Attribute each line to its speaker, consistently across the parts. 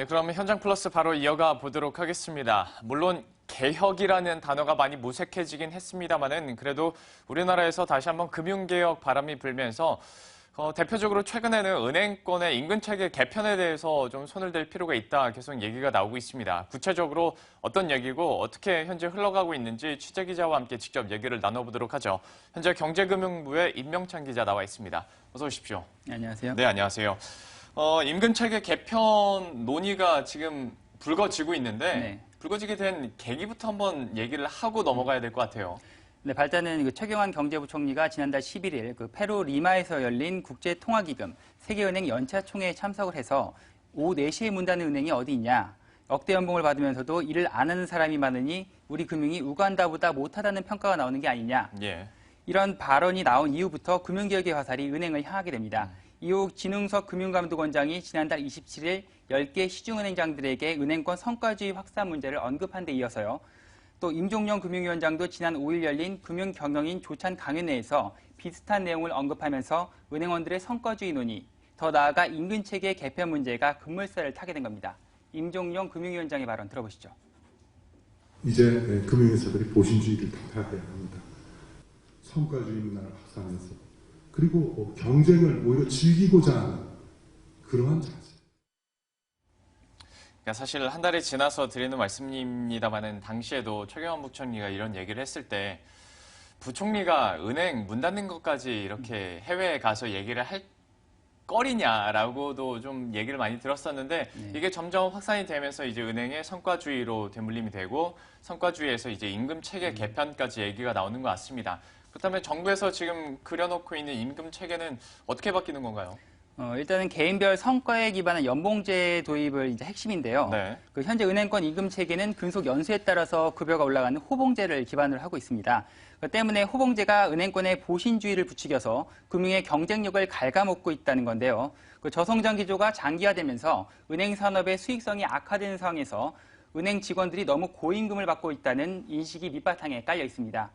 Speaker 1: 네, 그럼 현장 플러스 바로 이어가 보도록 하겠습니다. 물론 개혁이라는 단어가 많이 무색해지긴 했습니다만은 그래도 우리나라에서 다시 한번 금융개혁 바람이 불면서 대표적으로 최근에는 은행권의 임금체계 개편에 대해서 좀 손을 댈 필요가 있다 계속 얘기가 나오고 있습니다. 구체적으로 어떤 얘기고 어떻게 현재 흘러가고 있는지 취재기자와 함께 직접 얘기를 나눠보도록 하죠. 현재 경제금융부의 임명찬 기자 나와 있습니다. 어서 오십시오.
Speaker 2: 네, 안녕하세요.
Speaker 1: 네, 안녕하세요. 임금체계 개편 논의가 지금 불거지고 있는데
Speaker 2: 네.
Speaker 1: 불거지게 된 계기부터 한번 얘기를 하고 넘어가야 될 것 같아요.
Speaker 2: 네, 발단은 최경환 경제부총리가 지난달 11일 페루 리마에서 열린 국제통화기금 세계은행 연차 총회에 참석을 해서 오후 4시에 문 닫는 은행이 어디 있냐. 억대 연봉을 받으면서도 일을 안 하는 사람이 많으니 우리 금융이 우간다보다 못하다는 평가가 나오는 게 아니냐.
Speaker 1: 예.
Speaker 2: 이런 발언이 나온 이후부터 금융개혁의 화살이 은행을 향하게 됩니다. 이후 진흥석 금융감독원장이 지난달 27일 10개 시중은행장들에게 은행권 성과주의 확산 문제를 언급한 데 이어서요. 또 임종영 금융위원장도 지난 5일 열린 금융경영인 조찬 강연회에서 비슷한 내용을 언급하면서 은행원들의 성과주의 논의, 더 나아가 임금체계 개편 문제가 급물살을 타게 된 겁니다. 임종영 금융위원장의 발언 들어보시죠.
Speaker 3: 이제 금융회사들이 보신주의를 택하여야 합니다. 성과주의 문화를 확산해서 그리고 경쟁을 오히려 즐기고자 하는 그러한 자세.
Speaker 1: 그러니까 사실 한 달이 지나서 드리는 말씀입니다만은 당시에도 최경환 부총리가 이런 얘기를 했을 때 부총리가 은행 문 닫는 것까지 이렇게 해외에 가서 얘기를 할 거리냐라고도 좀 얘기를 많이 들었었는데 이게 점점 확산이 되면서 이제 은행의 성과주의로 되물림이 되고 성과주의에서 이제 임금 체계 개편까지 얘기가 나오는 것 같습니다. 그렇다면 정부에서 지금 그려놓고 있는 임금 체계는 어떻게 바뀌는 건가요?
Speaker 2: 일단은 개인별 성과에 기반한 연봉제 도입을 이제 핵심인데요.
Speaker 1: 네.
Speaker 2: 현재 은행권 임금 체계는 근속 연수에 따라서 급여가 올라가는 호봉제를 기반으로 하고 있습니다. 때문에 호봉제가 은행권의 보신주의를 부추겨서 금융의 경쟁력을 갉아먹고 있다는 건데요. 저성장 기조가 장기화되면서 은행 산업의 수익성이 악화되는 상황에서 은행 직원들이 너무 고임금을 받고 있다는 인식이 밑바탕에 깔려 있습니다.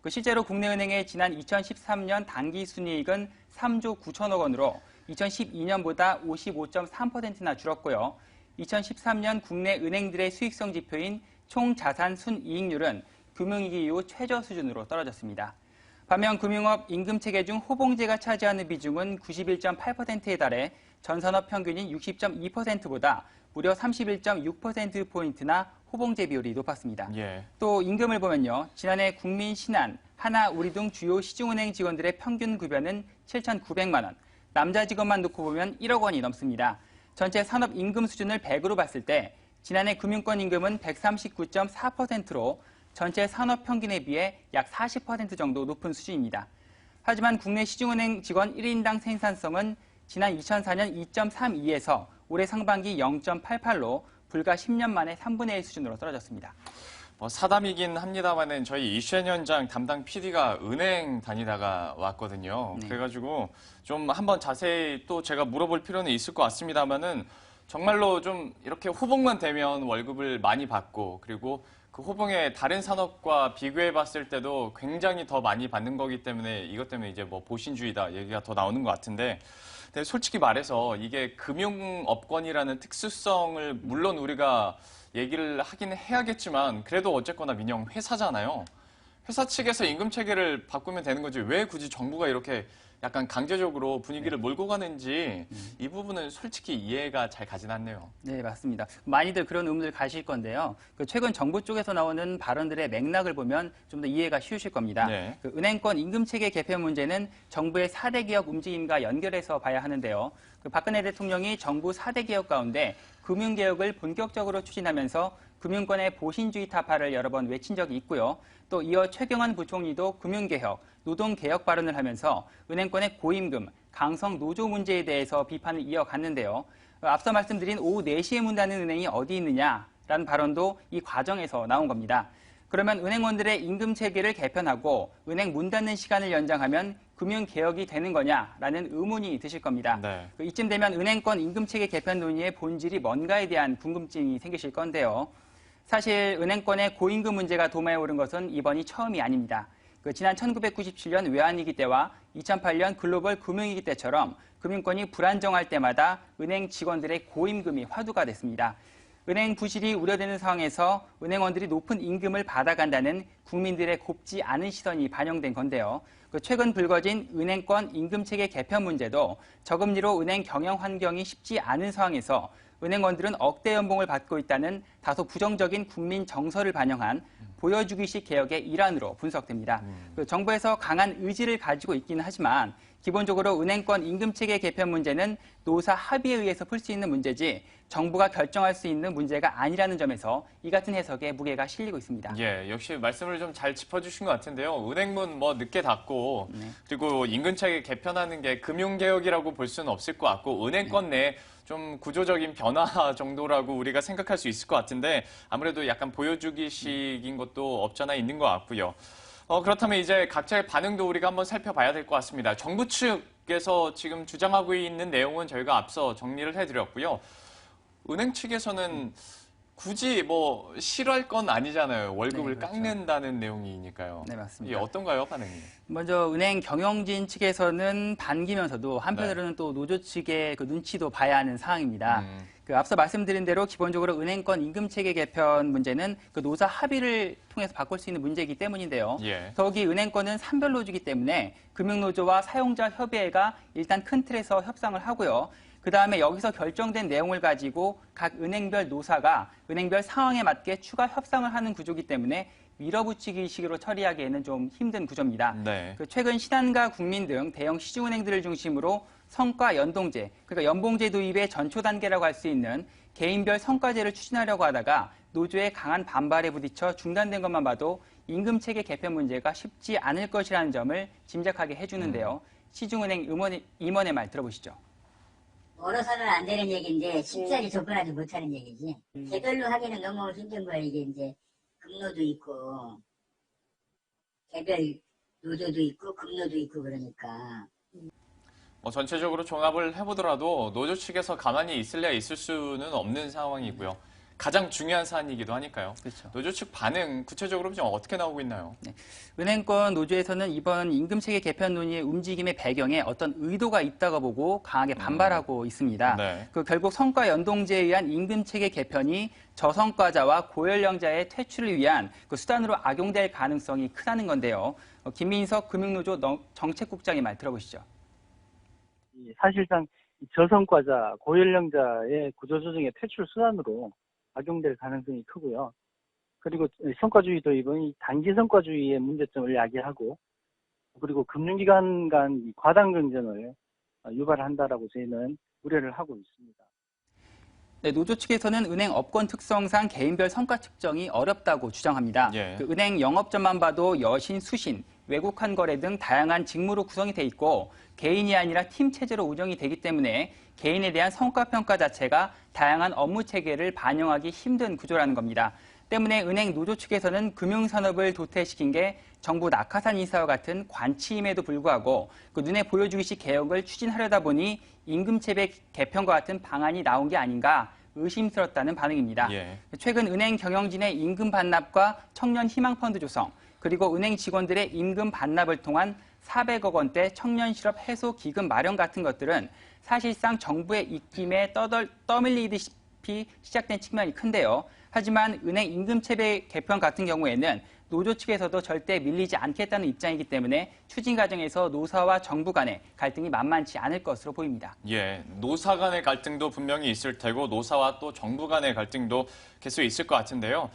Speaker 2: 실제로 국내은행의 지난 2013년 당기순이익은 3조 9천억 원으로 2012년보다 55.3%나 줄었고요. 2013년 국내 은행들의 수익성 지표인 총자산 순이익률은 금융위기 이후 최저 수준으로 떨어졌습니다. 반면 금융업 임금체계 중 호봉제가 차지하는 비중은 91.8%에 달해 전산업 평균인 60.2%보다 무려 31.6%포인트나 호봉제 비율이 높았습니다.
Speaker 1: 예.
Speaker 2: 또 임금을 보면요. 지난해 국민신한, 하나, 우리 등 주요 시중은행 직원들의 평균 급여는 7,900만 원, 남자 직원만 놓고 보면 1억 원이 넘습니다. 전체 산업 임금 수준을 100으로 봤을 때 지난해 금융권 임금은 139.4%로 전체 산업 평균에 비해 약 40% 정도 높은 수준입니다. 하지만 국내 시중은행 직원 1인당 생산성은 지난 2004년 2.32에서 올해 상반기 0.88로 불과 10년 만에 3분의 1 수준으로 떨어졌습니다.
Speaker 1: 사담이긴 합니다만은 저희 이슈 현장 담당 PD가 은행 다니다가 왔거든요.
Speaker 2: 네.
Speaker 1: 그래가지고 좀 한번 자세히 또 제가 물어볼 필요는 있을 것 같습니다만은 정말로 좀 이렇게 호봉만 되면 월급을 많이 받고 그리고 그 호봉의 다른 산업과 비교해 봤을 때도 굉장히 더 많이 받는 거기 때문에 이것 때문에 이제 보신주의다 얘기가 더 나오는 것 같은데 근데 솔직히 말해서 이게 금융업권이라는 특수성을 물론 우리가 얘기를 하긴 해야겠지만 그래도 어쨌거나 민영 회사잖아요. 회사 측에서 임금 체계를 바꾸면 되는 거지 왜 굳이 정부가 이렇게 약간 강제적으로 분위기를 몰고 가는지 이 부분은 솔직히 이해가 잘 가진 않네요.
Speaker 2: 네, 맞습니다. 많이들 그런 의문을 가실 건데요. 최근 정부 쪽에서 나오는 발언들의 맥락을 보면 좀 더 이해가 쉬우실 겁니다.
Speaker 1: 네.
Speaker 2: 은행권 임금체계 개편 문제는 정부의 4대 개혁 움직임과 연결해서 봐야 하는데요. 박근혜 대통령이 정부 4대 개혁 가운데 금융개혁을 본격적으로 추진하면서 금융권의 보신주의 타파를 여러 번 외친 적이 있고요. 또 이어 최경환 부총리도 금융개혁, 노동개혁 발언을 하면서 은행권의 고임금, 강성 노조 문제에 대해서 비판을 이어갔는데요. 앞서 말씀드린 오후 4시에 문 닫는 은행이 어디 있느냐라는 발언도 이 과정에서 나온 겁니다. 그러면 은행원들의 임금 체계를 개편하고 은행 문 닫는 시간을 연장하면 금융개혁이 되는 거냐라는 의문이 드실 겁니다.
Speaker 1: 네.
Speaker 2: 이쯤 되면 은행권 임금체계 개편 논의의 본질이 뭔가에 대한 궁금증이 생기실 건데요. 사실 은행권의 고임금 문제가 도마에 오른 것은 이번이 처음이 아닙니다. 지난 1997년 외환위기 때와 2008년 글로벌 금융위기 때처럼 금융권이 불안정할 때마다 은행 직원들의 고임금이 화두가 됐습니다. 은행 부실이 우려되는 상황에서 은행원들이 높은 임금을 받아간다는 국민들의 곱지 않은 시선이 반영된 건데요. 최근 불거진 은행권 임금체계 개편 문제도 저금리로 은행 경영 환경이 쉽지 않은 상황에서 은행원들은 억대 연봉을 받고 있다는 다소 부정적인 국민 정서를 반영한 보여주기식 개혁의 일환으로 분석됩니다. 정부에서 강한 의지를 가지고 있기는 하지만 기본적으로 은행권 임금체계 개편 문제는 노사 합의에 의해서 풀 수 있는 문제지 정부가 결정할 수 있는 문제가 아니라는 점에서 이 같은 해석에 무게가 실리고 있습니다.
Speaker 1: 예, 역시 말씀을 좀 잘 짚어주신 것 같은데요. 은행문 뭐 늦게 닫고 그리고 임금체계 개편하는 게 금융개혁이라고 볼 수는 없을 것 같고 은행권 내 좀 구조적인 변화 정도라고 우리가 생각할 수 있을 것 같은데 아무래도 약간 보여주기식인 것도 없잖아 있는 것 같고요. 그렇다면 이제 각자의 반응도 우리가 한번 살펴봐야 될 것 같습니다. 정부 측에서 지금 주장하고 있는 내용은 저희가 앞서 정리를 해드렸고요. 은행 측에서는 굳이 뭐 싫어할 건 아니잖아요. 월급을
Speaker 2: 네, 그렇죠.
Speaker 1: 깎는다는 내용이니까요.
Speaker 2: 네, 맞습니다.
Speaker 1: 이게 어떤가요, 반응이?
Speaker 2: 먼저 은행 경영진 측에서는 반기면서도 한편으로는 또 노조 측의 그 눈치도 봐야 하는 상황입니다. 앞서 말씀드린 대로 기본적으로 은행권 임금체계 개편 문제는 그 노사 합의를 통해서 바꿀 수 있는 문제이기 때문인데요.
Speaker 1: 예.
Speaker 2: 더욱이 은행권은 산별노조이기 때문에 금융노조와 사용자 협의회가 일단 큰 틀에서 협상을 하고요. 그 다음에 여기서 결정된 내용을 가지고 각 은행별 노사가 은행별 상황에 맞게 추가 협상을 하는 구조이기 때문에 밀어붙이기식으로 처리하기에는 좀 힘든 구조입니다.
Speaker 1: 네.
Speaker 2: 최근 신한과 국민 등 대형 시중은행들을 중심으로 성과 연동제, 그러니까 연봉제 도입의 전초 단계라고 할 수 있는 개인별 성과제를 추진하려고 하다가 노조의 강한 반발에 부딪혀 중단된 것만 봐도 임금체계 개편 문제가 쉽지 않을 것이라는 점을 짐작하게 해주는데요. 시중은행 임원의 말 들어보시죠.
Speaker 4: 얼어서는 안 되는 얘기인데 쉽사리 접근하지 못하는 얘기지. 개별로 하기는 너무 힘든 거야. 이게 이제 금노도 있고 개별 노조도 있고 금노도 있고 그러니까.
Speaker 1: 전체적으로 종합을 해보더라도 노조 측에서 가만히 있을래야 있을 수는 없는 상황이고요. 가장 중요한 사안이기도 하니까요.
Speaker 2: 그렇죠.
Speaker 1: 노조 측 반응 구체적으로 좀 어떻게 나오고 있나요?
Speaker 2: 은행권 노조에서는 이번 임금체계 개편 논의의 움직임의 배경에 어떤 의도가 있다고 보고 강하게 반발하고 있습니다.
Speaker 1: 네.
Speaker 2: 결국 성과 연동제에 의한 임금체계 개편이 저성과자와 고연령자의 퇴출을 위한 그 수단으로 악용될 가능성이 크다는 건데요. 김민석 금융노조 정책국장의 말 들어보시죠.
Speaker 5: 사실상 저성과자, 고연령자의 구조조정의 퇴출 수단으로 악용될 가능성이 크고요. 그리고 성과주의 도입은 단기 성과주의의 문제점을 야기하고 그리고 금융기관 간 과당 경쟁을 유발한다라고 저희는 우려를 하고 있습니다.
Speaker 2: 네, 노조 측에서는 은행 업권 특성상 개인별 성과 측정이 어렵다고 주장합니다.
Speaker 1: 예.
Speaker 2: 은행 영업점만 봐도 여신, 수신, 외국환 거래 등 다양한 직무로 구성이 돼 있고 개인이 아니라 팀 체제로 운영이 되기 때문에 개인에 대한 성과 평가 자체가 다양한 업무 체계를 반영하기 힘든 구조라는 겁니다. 때문에 은행 노조 측에서는 금융산업을 도태시킨 게 정부 낙하산 인사와 같은 관치임에도 불구하고 그 눈에 보여주기식 개혁을 추진하려다 보니 임금체계 개편과 같은 방안이 나온 게 아닌가 의심스럽다는 반응입니다.
Speaker 1: 예.
Speaker 2: 최근 은행 경영진의 임금 반납과 청년 희망펀드 조성, 그리고 은행 직원들의 임금 반납을 통한 400억 원대 청년 실업 해소 기금 마련 같은 것들은 사실상 정부의 입김에 떠밀리듯이 시작된 측면이 큰데요. 하지만 은행 임금체계 개편 같은 경우에는 노조 측에서도 절대 밀리지 않겠다는 입장이기 때문에 추진 과정에서 노사와 정부 간의 갈등이 만만치 않을 것으로 보입니다.
Speaker 1: 예, 노사 간의 갈등도 분명히 있을 테고 노사와 또 정부 간의 갈등도 계속 있을 것 같은데요.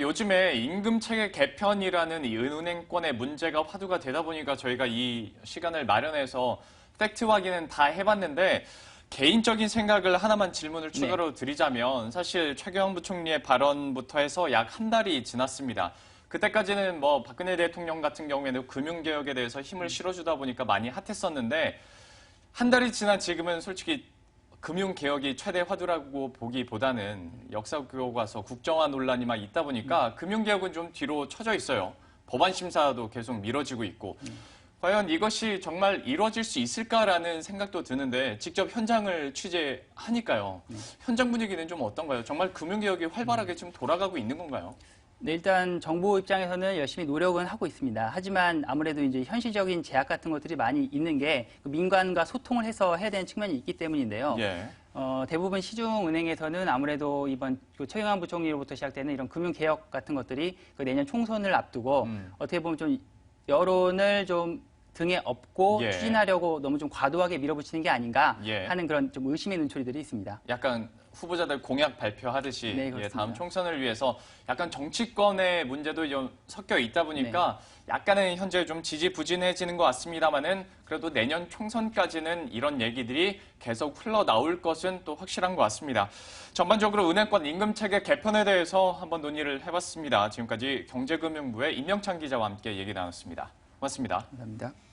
Speaker 1: 요즘에 임금체계 개편이라는 이 은행권의 문제가 화두가 되다 보니까 저희가 이 시간을 마련해서 팩트 확인은 다 해봤는데 개인적인 생각을 하나만 질문을 추가로 드리자면 사실 최경환 부총리의 발언부터 해서 약 한 달이 지났습니다. 그때까지는 뭐 박근혜 대통령 같은 경우에는 금융개혁에 대해서 힘을 실어주다 보니까 많이 핫했었는데 한 달이 지난 지금은 솔직히 금융개혁이 최대 화두라고 보기보다는 역사 교과서 국정화 논란이 막 있다 보니까 금융개혁은 좀 뒤로 처져 있어요. 법안 심사도 계속 미뤄지고 있고. 과연 이것이 정말 이루어질 수 있을까라는 생각도 드는데 직접 현장을 취재하니까요. 현장 분위기는 좀 어떤가요? 정말 금융개혁이 활발하게 좀 돌아가고 있는 건가요?
Speaker 2: 네, 일단 정부 입장에서는 열심히 노력은 하고 있습니다. 하지만 아무래도 이제 현실적인 제약 같은 것들이 많이 있는 게 민간과 소통을 해서 해야 되는 측면이 있기 때문인데요.
Speaker 1: 예.
Speaker 2: 대부분 시중은행에서는 아무래도 이번 최경환 부총리로부터 시작되는 이런 금융개혁 같은 것들이 내년 총선을 앞두고 어떻게 보면 좀 여론을 좀 등에 업고
Speaker 1: 예.
Speaker 2: 추진하려고 너무 좀 과도하게 밀어붙이는 게 아닌가
Speaker 1: 예.
Speaker 2: 하는 그런 좀 의심의 눈초리들이 있습니다.
Speaker 1: 약간 후보자들 공약 발표하듯이
Speaker 2: 네,
Speaker 1: 예,
Speaker 2: 그렇습니다.
Speaker 1: 다음 총선을 위해서 약간 정치권의 문제도 좀 섞여 있다 보니까 약간은 현재 좀 지지부진해지는 것 같습니다만은 그래도 내년 총선까지는 이런 얘기들이 계속 흘러나올 것은 또 확실한 것 같습니다. 전반적으로 은행권 임금체계 개편에 대해서 한번 논의를 해봤습니다. 지금까지 경제금융부의 임명찬 기자와 함께 얘기 나눴습니다. 고맙습니다.
Speaker 2: 감사합니다.